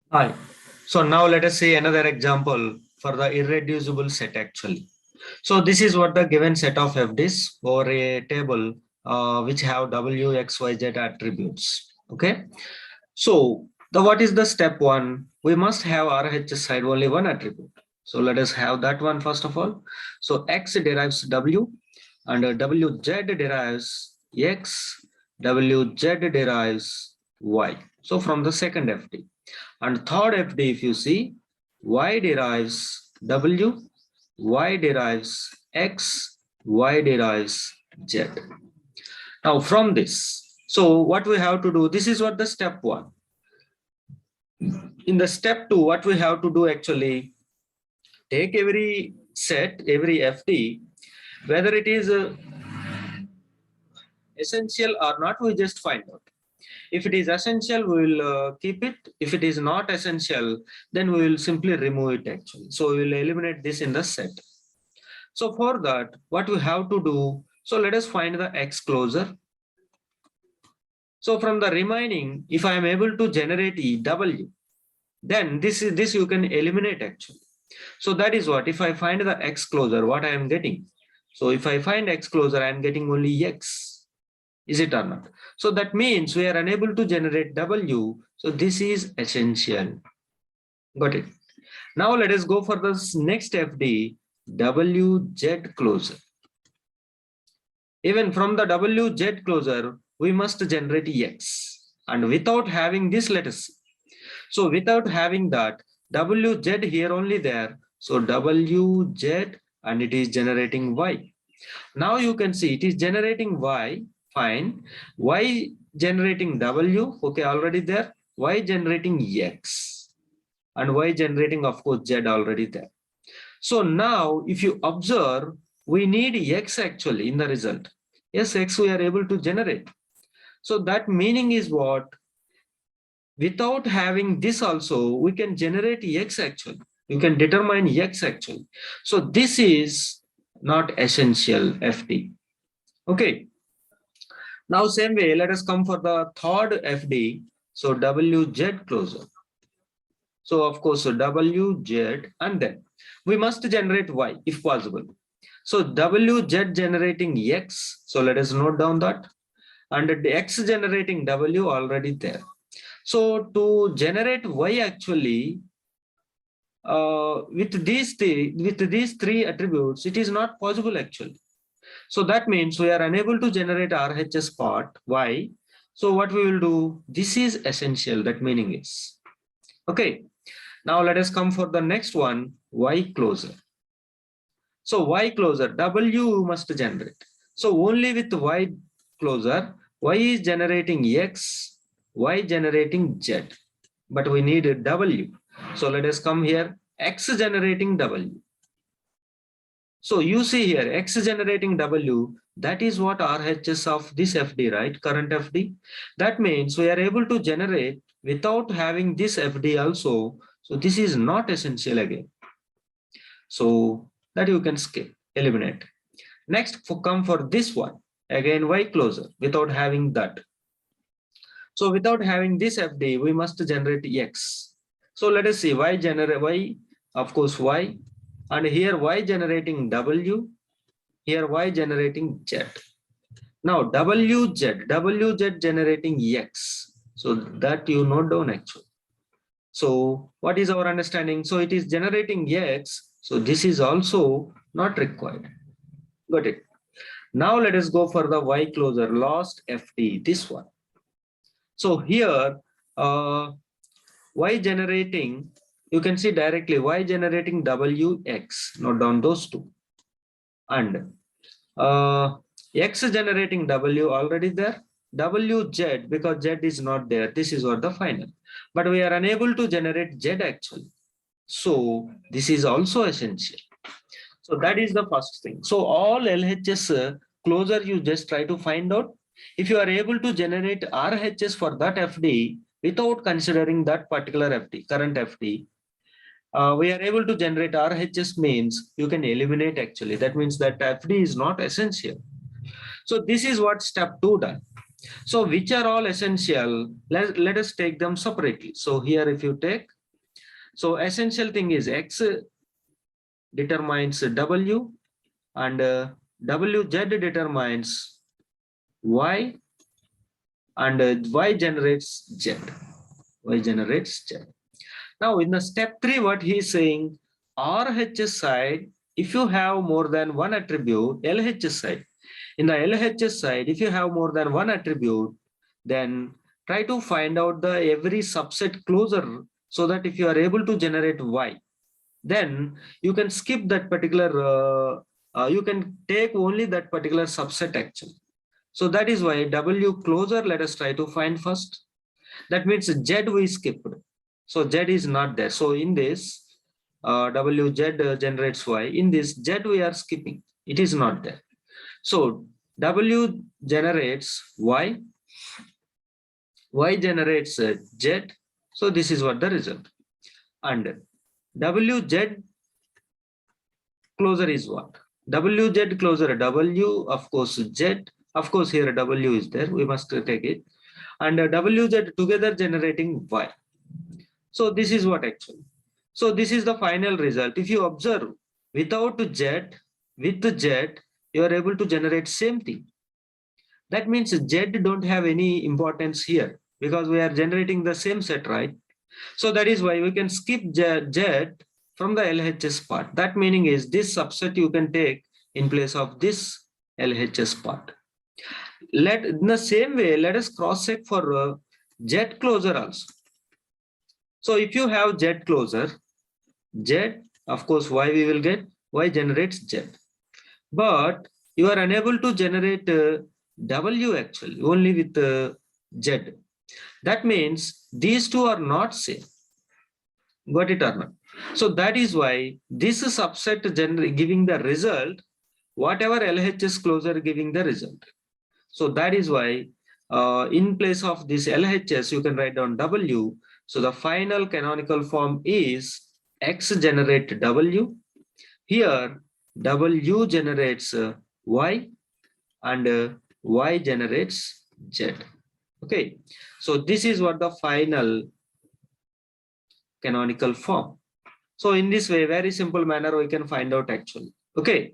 Hi. So now let us see another example for the irreducible set actually. So this is what the given set of FDs or a table which have W, X, Y, Z attributes. Okay. So the what is the step one? We must have RHS side only one attribute. So let us have that one first of all. So X derives W and WZ derives X, WZ derives Y. So from the second FD. And third FD, if you see, Y derives W, Y derives X, Y derives Z. Now from this, so what we have to do, this is what the step one. In the step two, what we have to do actually, take every set, every FD, whether it is essential or not, we just find out. If it is essential, we will keep it. If it is not essential, then we will simply remove it actually. So we will eliminate this in the set. So for that, what we have to do, so let us find the X closure. So from the remaining, if I am able to generate EW, then this you can eliminate actually. So that is what, if I find the X closure, what I am getting. So if I find X closure, I am getting only X. Is it or not? So that means we are unable to generate W. So this is essential. Got it. Now let us go for the next FD, WZ closure. Even from the WZ closure, we must generate X. And without having this, let us see. So without having that, WZ here only there. So WZ and it is generating Y. Now you can see it is generating Y, fine. Y generating W, okay, already there. Y generating X. And Y generating, of course, Z already there. So now if you observe, we need X actually in the result. Yes, X we are able to generate. So that meaning is what? Without having this also, we can generate X actually. You can determine X actually. So this is not essential FD. Okay. Now same way, let us come for the third FD. So WZ closure. So of course, so WZ and then we must generate Y if possible. So WZ generating X. So let us note down that. And the X generating W already there. So to generate Y actually, with these three attributes, it is not possible actually. So that means we are unable to generate RHS part. Why? So what we will do? This is essential. That meaning is okay. Now let us come for the next one. Y closure. So Y closure, W must generate. So only with Y closure, Y is generating X, Y generating Z, but we need a W. So let us come here, X generating W. So you see here, X generating W, that is what RHS of this FD, right? Current FD. That means we are able to generate without having this FD also. So this is not essential again. So that you can skip, eliminate. Next, come for this one. Again, Y closure without having that. So without having this FD, we must generate X. So let us see Y generate Y, of course Y, and here Y generating W, here Y generating Z. Now WZ generating X. So that you note down actually. So what is our understanding? So it is generating X. So this is also not required. Got it. Now let us go for the Y closure, lost FD, this one. So here, Y generating, you can see directly Y generating WX, note down those two. And X generating W already there, WZ, because Z is not there, this is what the final. But we are unable to generate Z actually. So this is also essential. So that is the first thing. So all LHS closure you just try to find out. If you are able to generate RHS for that FD without considering that particular FD, current FD, we are able to generate RHS means you can eliminate actually. That means that FD is not essential. So this is what step 2 done. So which are all essential? Let us take them separately. So here if you take So essential thing is X determines W, and WZ determines Y, and Y generates Z. Y generates Z. Now in the step 3, what he is saying, RHS side, if you have more than one attribute, LHS side. In the LHS side, if you have more than one attribute, then try to find out the every subset closer, so that if you are able to generate Y, then you can skip that particular, you can take only that particular subset actually. So that is why W closer, let us try to find first. That means Z we skipped. So Z is not there. So in this, WZ generates Y. In this, Z we are skipping. It is not there. So W generates Y. Y generates Z. So this is what the result. And WZ closer is what? WZ closer, W, of course, Z. Of course, here W is there. We must take it. And WZ together generating Y. So this is what actually. So this is the final result. If you observe, without Z, with Z, you are able to generate same thing. That means Z don't have any importance here, because we are generating the same set, right? So that is why we can skip Z from the LHS part. That meaning is this subset you can take in place of this LHS part. In the same way, let us cross check for Z closer also. So if you have Z closer, Z, of course, Y we will get, Y generates Z. But you are unable to generate W actually, only with Z. That means these two are not same. Got it or not? So that is why this subset giving the result, whatever LHS closer giving the result. So that is why in place of this LHS, you can write down W. So the final canonical form is X generate W. Here W generates Y, and Y generates Z. Okay. So this is what the final canonical form. So in this way, very simple manner, we can find out actually. Okay.